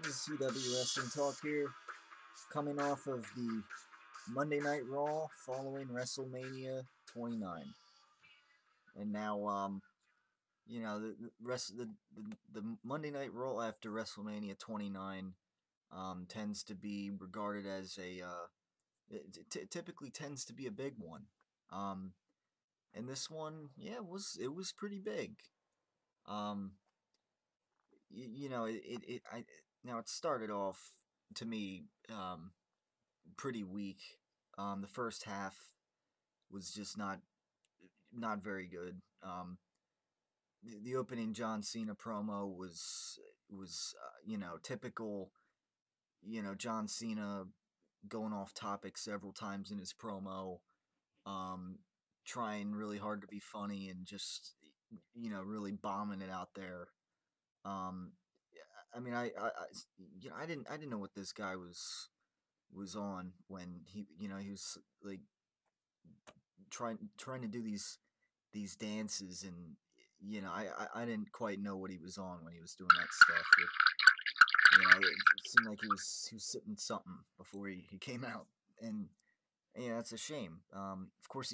This is CW Wrestling Talk here, coming off of the Monday Night Raw following WrestleMania 29. And now, the rest of the Monday Night Raw after WrestleMania 29 tends to be regarded as it typically tends to be a big one. Um, and this one, yeah, it was pretty big. Um, now it started off to me pretty weak. The first half was just not very good. The opening John Cena promo was typical, John Cena going off topic several times in his promo, um, trying really hard to be funny and just really bombing it out there. Um, I mean, I didn't know what this guy was on when he was like trying to do these dances, and I didn't quite know what he was on when he was doing that stuff. It seemed like he was sipping something before he came out, and yeah, that's a shame. Of course,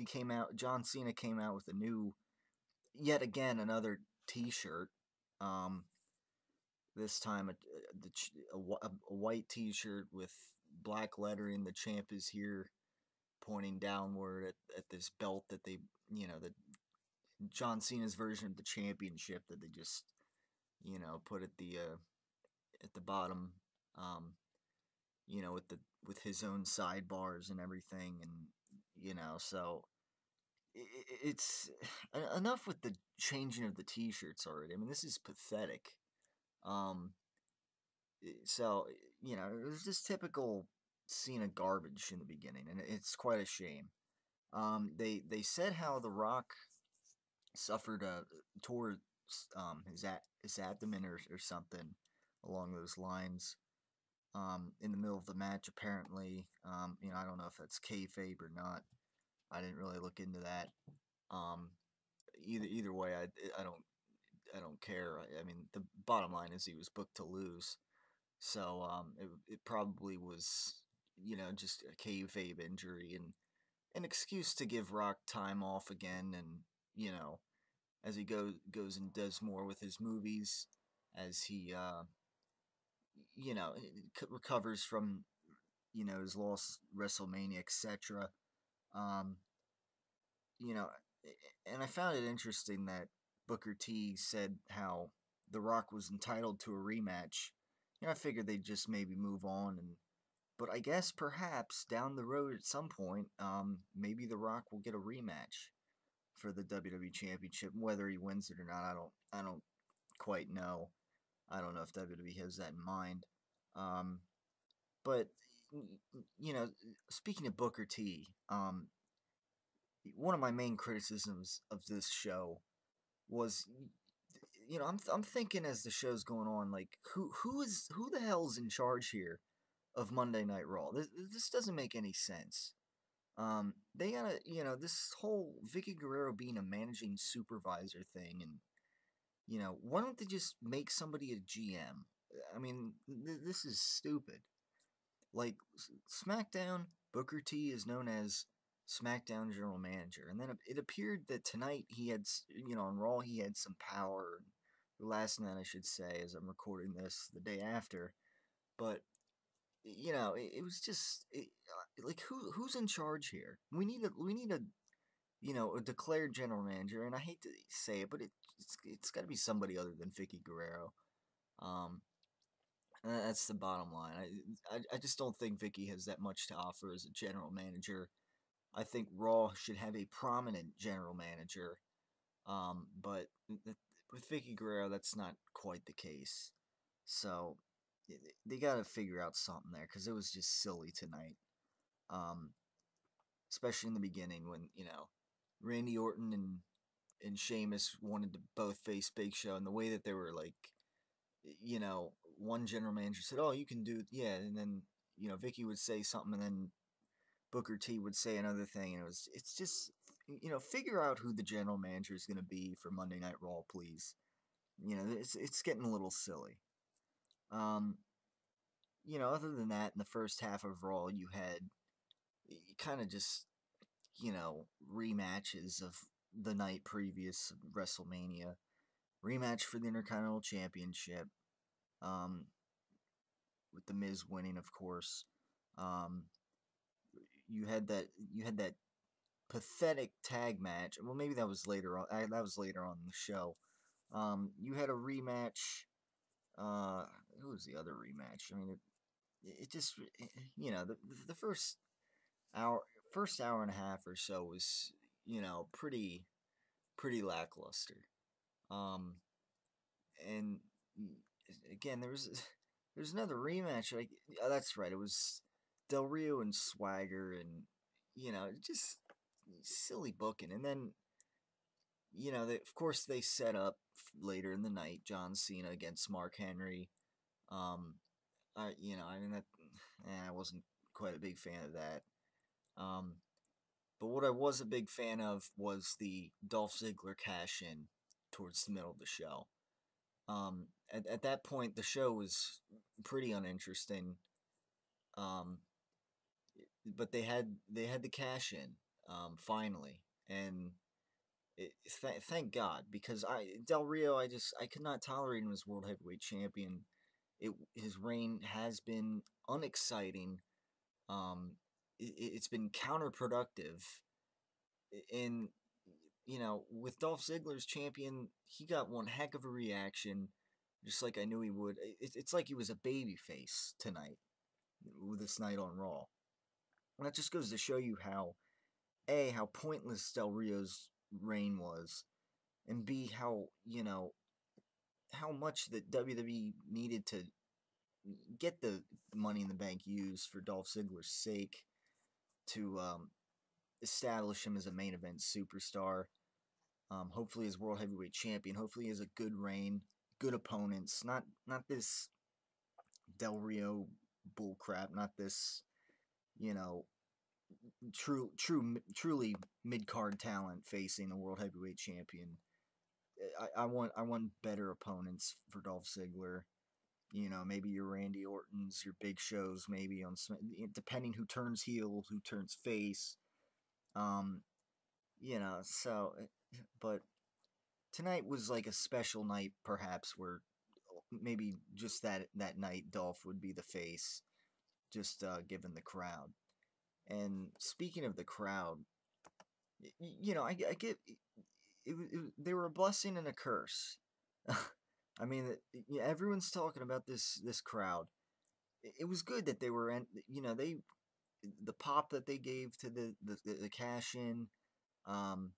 John Cena came out with a new, yet again another T-shirt. Um, this time a white T-shirt with black lettering. The champ is here, pointing downward at this belt that the John Cena's version of the championship that they just put at the bottom, um, with his own sidebars and everything, and so it's enough with the changing of the T-shirts already. I mean, this is pathetic. Um, so it was just typical Cena garbage in the beginning, and it's quite a shame. They said how The Rock suffered a tore his abdomen or something along those lines in the middle of the match. Apparently, I don't know if that's kayfabe or not. I didn't really look into that. Um, either way, I don't care. I mean, the bottom line is he was booked to lose, so it probably was just a kayfabe injury and an excuse to give Rock time off again, and as he goes and does more with his movies, as he recovers from his lost WrestleMania, etc. Um, you know, and I found it interesting that Booker T said how The Rock was entitled to a rematch. I figured they'd just maybe move on, but I guess perhaps down the road at some point, maybe The Rock will get a rematch for the WWE Championship. Whether he wins it or not, I don't quite know. I don't know if WWE has that in mind. Um, but you know, speaking of Booker T, one of my main criticisms of this show was, I'm thinking as the show's going on, like who the hell's in charge here of Monday Night Raw? This doesn't make any sense. They gotta, this whole Vicky Guerrero being a managing supervisor thing, and why don't they just make somebody a GM? I mean, this is stupid. Like SmackDown, Booker T is known as SmackDown General Manager, and then it appeared that tonight he had, on Raw he had some power. Last night, I should say, as I'm recording this the day after, but it was just like who's in charge here? We need a a declared general manager, and I hate to say it, but it's got to be somebody other than Vicky Guerrero. Um, that's the bottom line. I just don't think Vicky has that much to offer as a general manager. I think Raw should have a prominent general manager, but with Vicky Guerrero, that's not quite the case. So they got to figure out something there because it was just silly tonight. Um, Especially in the beginning when Randy Orton and Sheamus wanted to both face Big Show, and the way that they were like, one general manager said, "Oh, you can do yeah," and then Vicky would say something, and then Booker T would say another thing, and it's just figure out who the general manager is going to be for Monday Night Raw, please. It's getting a little silly. Um, other than that, in the first half of Raw, you had kind of just rematches of the night previous WrestleMania, rematch for the Intercontinental Championship, um, with the Miz winning, of course. Um, you had that pathetic tag match. Well, maybe that was later on. That was later on in the show. You had a rematch. Uh, who was the other rematch? I mean, it just the hour first hour and a half or so was pretty lackluster. Um, and again, there's another rematch. Like, oh, that's right, it was Del Rio and Swagger, and just silly booking. And then of course they set up later in the night John Cena against Mark Henry. Um, I mean that. I wasn't quite a big fan of that. Um, but what I was a big fan of was the Dolph Ziggler cash in towards the middle of the show. At that point, the show was pretty uninteresting. Um, but they had the cash in finally, and thank God, because Del Rio, I could not tolerate him as world heavyweight champion. His reign has been unexciting. It's been counterproductive, and with Dolph Ziggler's champion, he got one heck of a reaction, just like I knew he would. It's like he was a baby face tonight with this night on Raw. And that just goes to show you how pointless Del Rio's reign was, and B, how much that WWE needed to get the Money in the Bank used for Dolph Ziggler's sake to establish him as a main event superstar. Hopefully, as world heavyweight champion. Hopefully, he has a good reign, good opponents. Not this Del Rio bullcrap. Not this, you know, truly mid card talent facing a world heavyweight champion. I want better opponents for Dolph Ziggler. Maybe your Randy Ortons, your Big Shows, maybe depending who turns heel, who turns face. Um, so, but tonight was like a special night, perhaps, where maybe just that night Dolph would be the face, just given the crowd. And speaking of the crowd, I get they were a blessing and a curse. I mean, everyone's talking about this crowd. It was good that they were, they the pop that they gave to the cash in, um,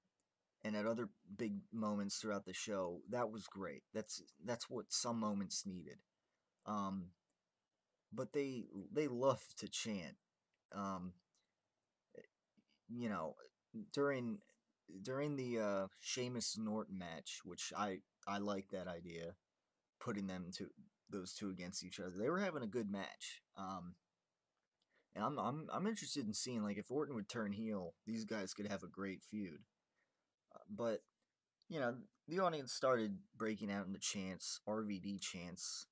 and at other big moments throughout the show. That was great. That's what some moments needed. Um, but they love to chant. Um, you know, during during the Sheamus and Norton match, which I like that idea, putting those two against each other. They were having a good match. And I'm interested in seeing, like, if Orton would turn heel, these guys could have a great feud. But you know, the audience started breaking out into chants, RVD chants.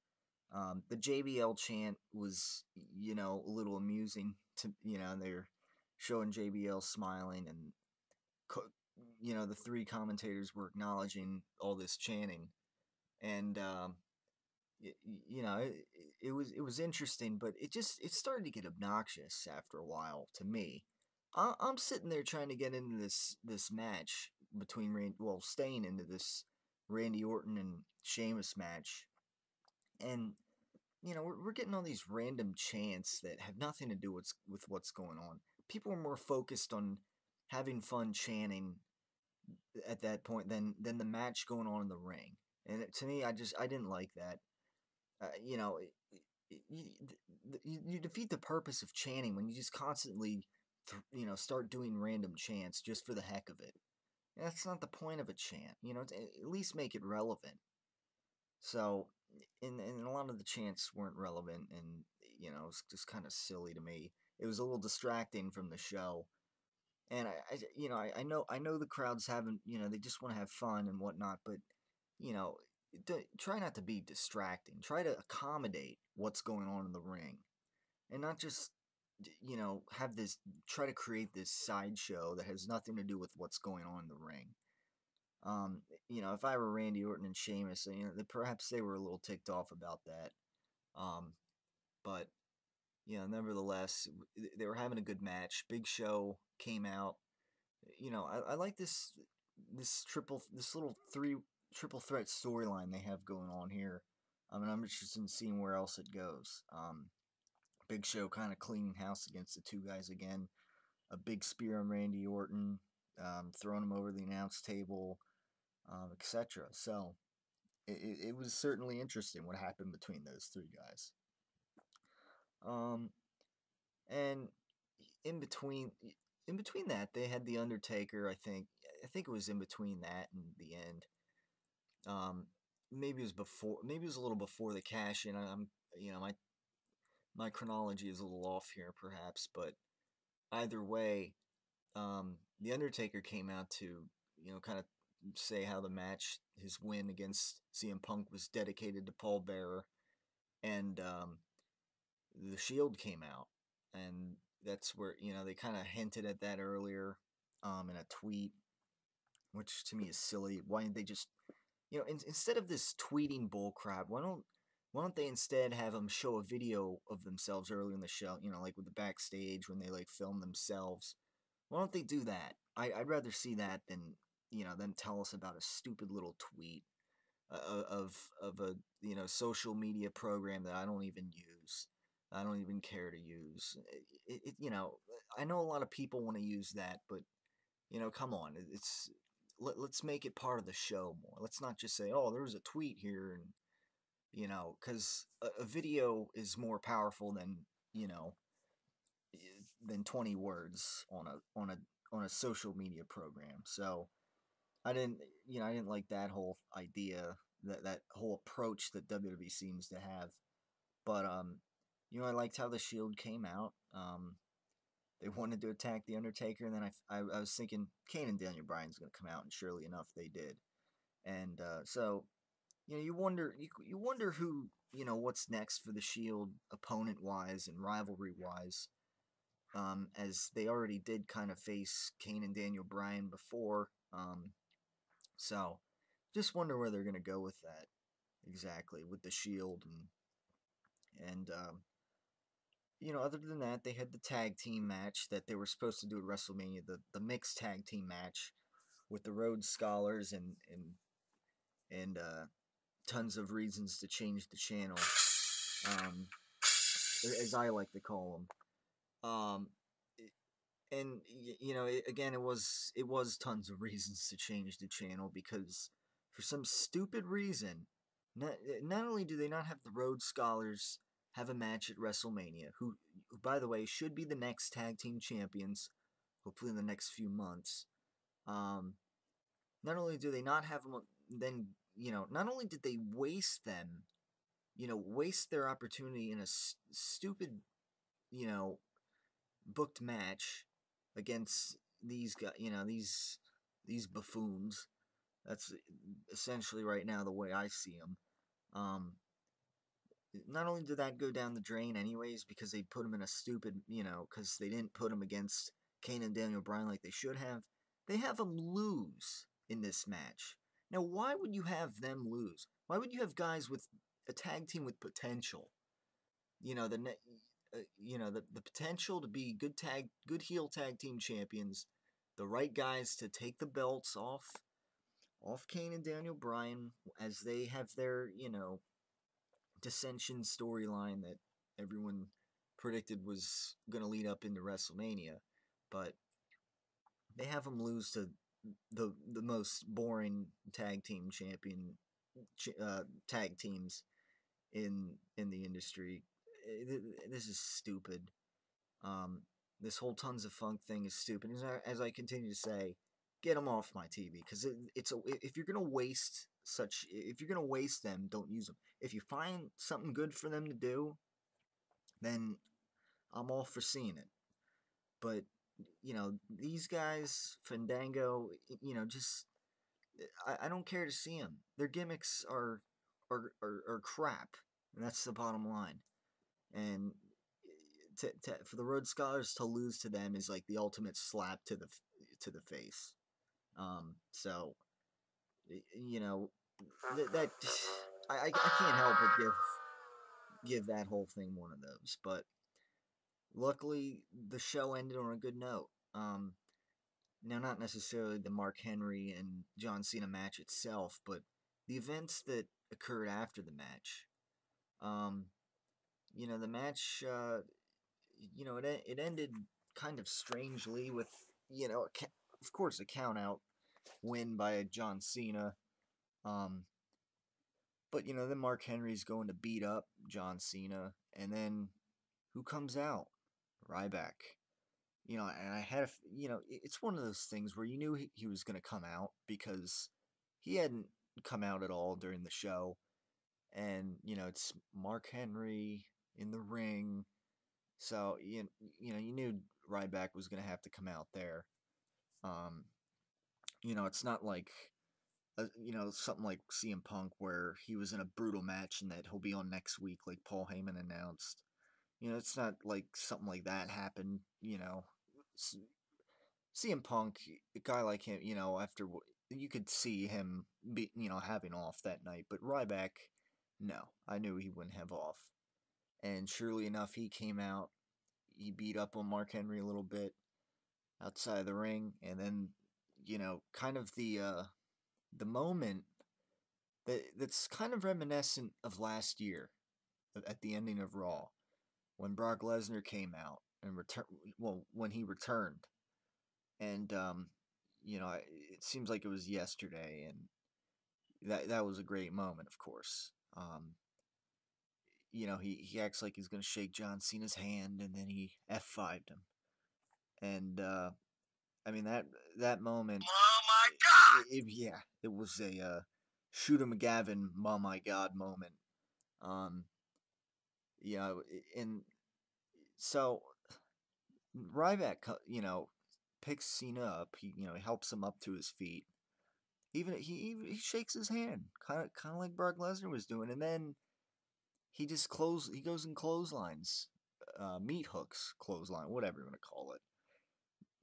The JBL chant was, a little amusing to, they're showing JBL smiling, and the three commentators were acknowledging all this chanting, and y- it was interesting, but it started to get obnoxious after a while to me. I'm sitting there trying to get into this match between staying into this Randy Orton and Sheamus match, and we're getting all these random chants that have nothing to do with what's going on. People are more focused on having fun chanting at that point than the match going on in the ring. And to me, I didn't like that. You defeat the purpose of chanting when you just constantly, start doing random chants just for the heck of it. And that's not the point of a chant. At least make it relevant. So, and a lot of the chants weren't relevant, and it's just kind of silly to me. It was a little distracting from the show, and I know the crowds haven't, they just want to have fun and whatnot, but you know, try not to be distracting. Try to accommodate what's going on in the ring, and not just have this try to create this sideshow that has nothing to do with what's going on in the ring. Um, if I were Randy Orton and Sheamus, perhaps they were a little ticked off about that. Um, but nevertheless, they were having a good match. Big Show came out. I like this little triple threat storyline they have going on here. I mean, I'm interested in seeing where else it goes. Big Show kind of cleaning house against the two guys again. A big spear on Randy Orton, throwing him over the announce table, etc. So it was certainly interesting what happened between those three guys. Um, and in between in between that, they had the Undertaker. I think it was in between that and the end. Um, maybe it was before. Maybe it was a little before the cash in. I'm my chronology is a little off here, perhaps, but either way, the Undertaker came out to kind of say how the match, his win against CM Punk, was dedicated to Paul Bearer, and the Shield came out, and that's where they kind of hinted at that earlier, in a tweet, which to me is silly. Why didn't they just instead of this tweeting bullcrap, why don't they instead have them show a video of themselves earlier in the show, like with the backstage when they like film themselves. Why don't they do that? I'd rather see that than them tell us about a stupid little tweet of a social media program that I don't even use. I don't even care to use. I know a lot of people want to use that, but come on, let's make it part of the show more. Let's not just say, oh, there was a tweet here, and because a video is more powerful than 20 words on a social media program. So I didn't like that whole idea, that whole approach that WWE seems to have. But I liked how the Shield came out. They wanted to attack the Undertaker, and then I was thinking Kane and Daniel Bryan's going to come out, and surely enough, they did. And so you wonder who what's next for the Shield, opponent wise and rivalry wise. As they already did kind of face Kane and Daniel Bryan before. So just wonder where they're gonna go with that exactly with the Shield, and other than that, they had the tag team match that they were supposed to do at WrestleMania, the mixed tag team match with the Rhodes Scholars and tons of reasons to change the channel, um, as I like to call them. And again, it was tons of reasons to change the channel, because for some stupid reason, not only do they not have the Rhodes Scholars have a match at WrestleMania, who by the way should be the next tag team champions, hopefully in the next few months. Not only do they not have them, then not only did they waste them, waste their opportunity in a stupid, booked match against these guys, these buffoons. That's essentially right now the way I see them. Not only did that go down the drain anyways, because they put them in a stupid, because they didn't put them against Kane and Daniel Bryan like they should have. They have them lose in this match. Now, why would you have them lose? Why would you have guys with a tag team with potential? The potential to be good heel tag team champions, the right guys to take the belts off Kane and Daniel Bryan as they have their dissension storyline that everyone predicted was going to lead up into WrestleMania, but they have them lose to the most boring tag team champion tag teams in the industry. This is stupid. This whole Tons of Funk thing is stupid. As I continue to say, get them off my TV, because if you're gonna waste them, don't use them. If you find something good for them to do, then I'm all for seeing it. But these guys, Fandango, just I don't care to see them. Their gimmicks are crap, and that's the bottom line. And for the Rhodes Scholars to lose to them is like the ultimate slap to the face. So you know that I can't help but give that whole thing one of those. But luckily, the show ended on a good note. Now, not necessarily the Mark Henry and John Cena match itself, but the events that occurred after the match. Um, the match, it ended kind of strangely with, of course, a count out win by John Cena. Um, but, then Mark Henry's going to beat up John Cena, and then who comes out? Ryback. And I had it's one of those things where you knew he was going to come out because he hadn't come out at all during the show. And, it's Mark Henry in the ring. So, you knew Ryback was going to have to come out there. Um, it's not like, something like CM Punk where he was in a brutal match and that he'll be on next week, like Paul Heyman announced. It's not like something like that happened, CM Punk, a guy like him, after you could see him be, having off that night, but Ryback, no, I knew he wouldn't have off. And surely enough, he came out, he beat up on Mark Henry a little bit outside of the ring, and then, kind of the moment that's kind of reminiscent of last year at the ending of Raw when Brock Lesnar came out and when he returned. And it seems like it was yesterday, and that was a great moment, of course. He acts like he's gonna shake John Cena's hand, and then he F5'd him, and I mean that moment. Oh my God! Yeah, it was a Shooter McGavin, oh my God moment. Um, and so Ryback, picks Cena up. He helps him up to his feet. Even he shakes his hand, kind of like Brock Lesnar was doing, and then he just he goes in clotheslines, meat hooks, clothesline, whatever you want to call it.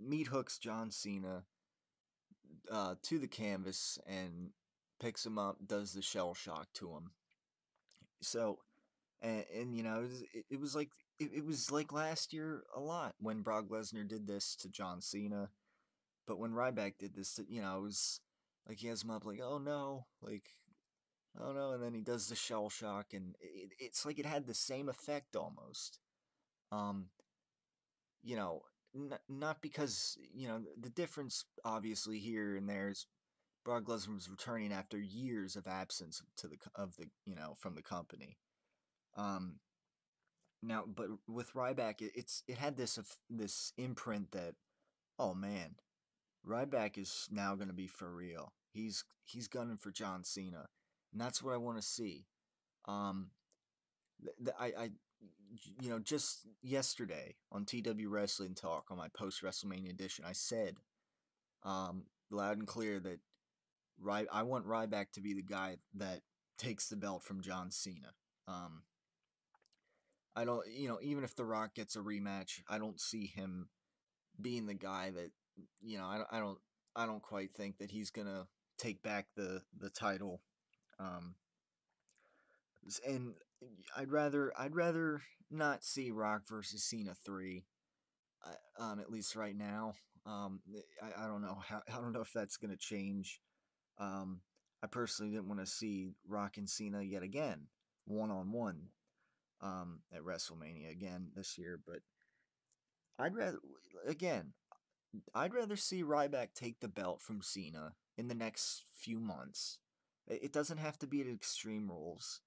Meat hooks John Cena to the canvas and picks him up, does the shell shock to him. So, and it was like it was like last year a lot when Brock Lesnar did this to John Cena, but when Ryback did this, it was like he has him up like, oh no, like, oh no, and then he does the shell shock, and it's like it had the same effect almost. Um, not because the difference obviously here and there is Brock Lesnar was returning after years of absence from the company. Um, Now, but with Ryback, it had this imprint that, oh man, Ryback is now going to be for real. He's gunning for John Cena, and that's what I want to see. Um, I just yesterday on TW Wrestling Talk on my post WrestleMania edition, I said, loud and clear that I want Ryback to be the guy that takes the belt from John Cena. I don't, even if The Rock gets a rematch, I don't see him being the guy that, I don't quite think that he's gonna take back the title. Um, and I'd rather not see Rock versus Cena 3. At least right now. I don't know I don't know if that's gonna change. I personally didn't want to see Rock and Cena yet again, 1-on-1, at WrestleMania again this year. But I'd rather again, I'd rather see Ryback take the belt from Cena in the next few months. It doesn't have to be at Extreme Rules.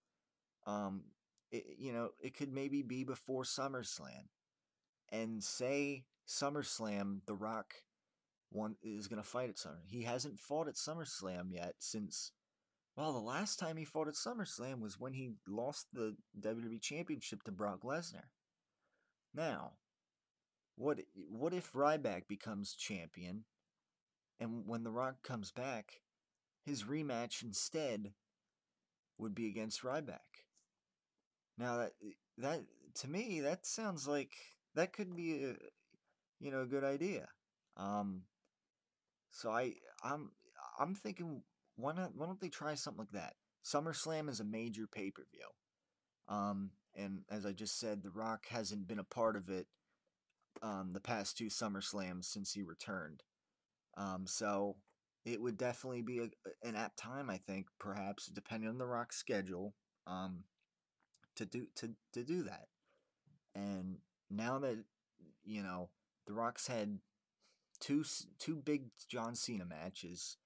Um, it could maybe be before SummerSlam, and say SummerSlam, The Rock one is gonna fight at Summer. He hasn't fought at SummerSlam yet since. Well, the last time he fought at SummerSlam was when he lost the WWE Championship to Brock Lesnar. Now, what if Ryback becomes champion, and when The Rock comes back, his rematch instead would be against Ryback. Now that to me that sounds like that could be a good idea. Um, so I'm thinking why don't they try something like that? SummerSlam is a major pay per view. And as I just said, The Rock hasn't been a part of it the past two SummerSlams since he returned. So it would definitely be an apt time, I think, perhaps depending on The Rock's schedule, um, to do that. And now that The Rock's had two big John Cena matches.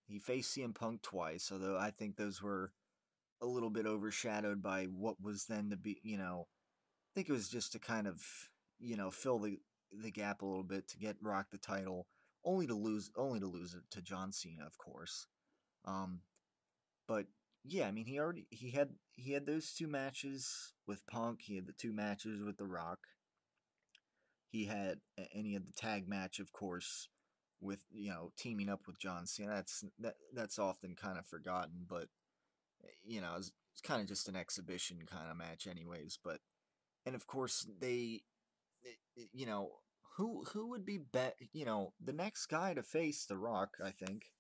He faced CM Punk twice, although I think those were a little bit overshadowed by what was then to be. I think it was just to kind of fill the gap a little bit to get Rock the title, only to lose it to John Cena, of course. Um, but yeah, I mean he had those two matches with Punk. He had the two matches with The Rock. He had any of the tag match, of course, with teaming up with John Cena. That's often kind of forgotten, but it's kind of just an exhibition kind of match, anyways. But and of course you know, who would be the next guy to face The Rock? I think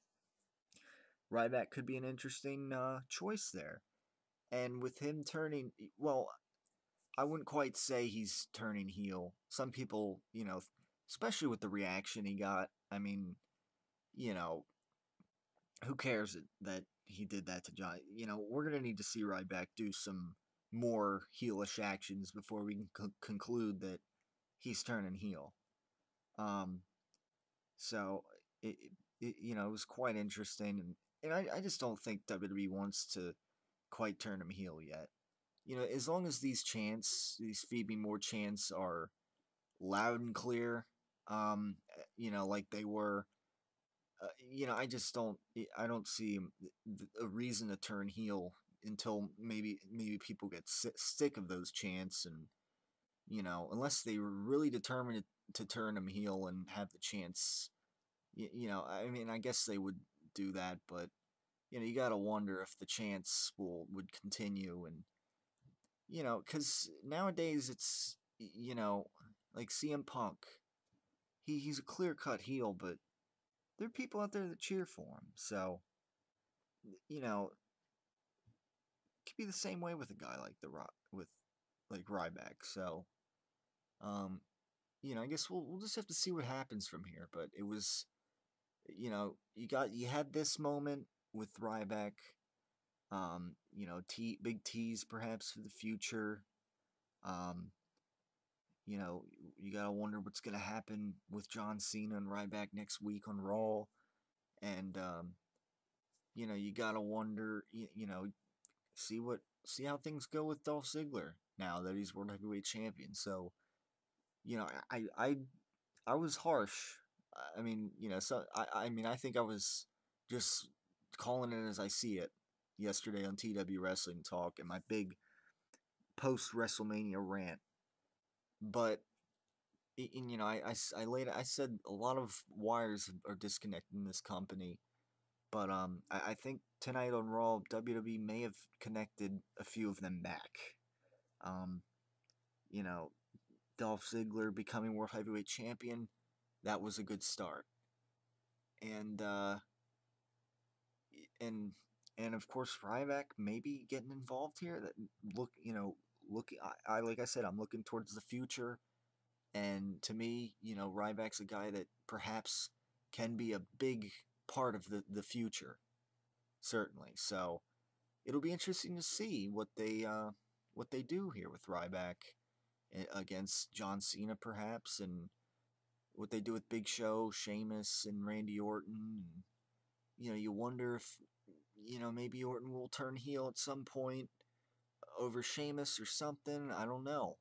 Ryback could be an interesting choice there, and with him turning well, I wouldn't quite say he's turning heel. Some people, especially with the reaction he got, I mean, you know, who cares that he did that to John? We're going to need to see Ryback do some more heelish actions before we can conclude that he's turning heel. Um, so it was quite interesting, and I just don't think WWE wants to quite turn him heel yet. As long as these Feed Me More chants are loud and clear, like they were, I don't see a reason to turn heel until maybe people get sick of those chants, and unless they were really determined to turn him heel and have the chants, I mean, I guess they would do that, but you gotta wonder if the chants would continue, and because nowadays it's like CM Punk, he's a clear cut heel, but there are people out there that cheer for him, so you know it could be the same way with a guy like the Rock with like Ryback. So um, I guess we'll just have to see what happens from here. But it was you had this moment with Ryback. Big tease perhaps for the future. Um, you gotta wonder what's gonna happen with John Cena and Ryback next week on Raw, and you gotta wonder, see how things go with Dolph Ziggler now that he's World Heavyweight Champion. So, I was harsh. I mean, I mean, I think I was just calling it as I see it yesterday on TW Wrestling Talk and my big post WrestleMania rant. But I said a lot of wires are disconnected in this company, but I think tonight on Raw, WWE may have connected a few of them back. Um, you know, Dolph Ziggler becoming World Heavyweight Champion, that was a good start, and and and of course Ryback maybe getting involved here. That I like I said, I'm looking towards the future. And to me, Ryback's a guy that perhaps can be a big part of the future, certainly. So it'll be interesting to see what they do here with Ryback against John Cena, perhaps, and what they do with Big Show, Sheamus, and Randy Orton. And, you wonder if maybe Orton will turn heel at some point over Sheamus or something. I don't know.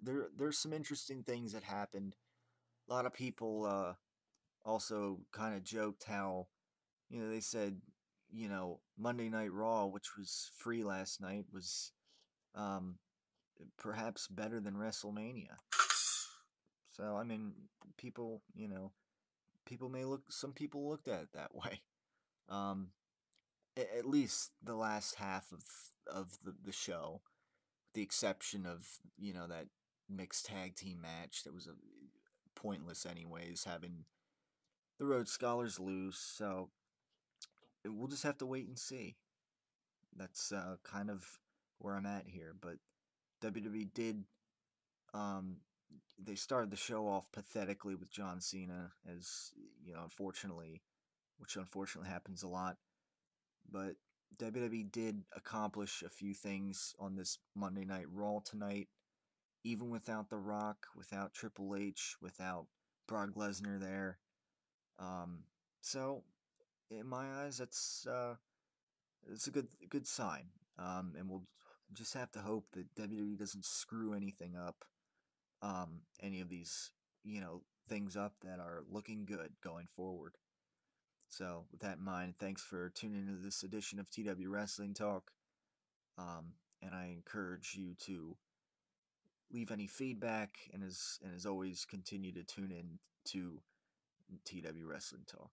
There's some interesting things that happened. A lot of people also kind of joked how they said Monday Night Raw, which was free last night, was um, perhaps better than WrestleMania. So I mean, people some people looked at it that way. Um, at least the last half of the show, with the exception of that mixed tag team match that was pointless anyways, having the Rhodes Scholars lose. So we'll just have to wait and see. That's kind of where I'm at here. But WWE did um, they started the show off pathetically with John Cena, as unfortunately, which unfortunately happens a lot. But WWE did accomplish a few things on this Monday Night Raw tonight, even without The Rock, without Triple H, without Brock Lesnar there. Um, so, in my eyes, it's a good sign. And we'll just have to hope that WWE doesn't screw anything up, any of these things up that are looking good going forward. So, with that in mind, thanks for tuning into this edition of TW Wrestling Talk. And I encourage you to leave any feedback, and as always, continue to tune in to TW Wrestling Talk.